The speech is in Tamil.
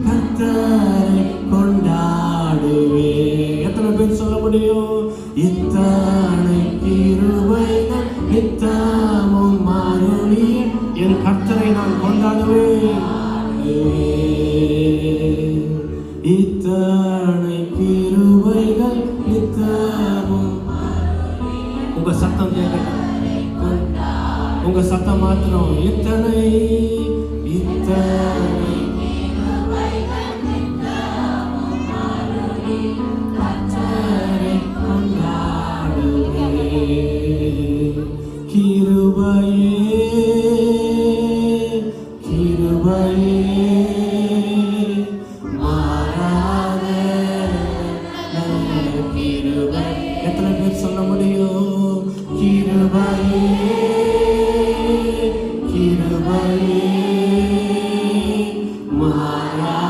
கர்த்தரை கொண்டாடுவே. எத்தனை பேர் சொல்ல முடியும்? இத்தனை கிருபைகள் நித்தமும் அருளிய என் கர்த்தரை நான் கொண்டாடுவேன். இத்தனை கிருபைகள் நித்தமும். உங்க சத்தம் கேட்கட்டும், உங்க சத்தம் மாத்திரம். இத்தனை இத்தனை கர்த்தரை கொண்டாடுவே. கிருபையே கிருபையே மாறாத கிருபை. எத்தனை பேர் சொல்ல முடியும்? கிருபையே கிருபையே மாறாத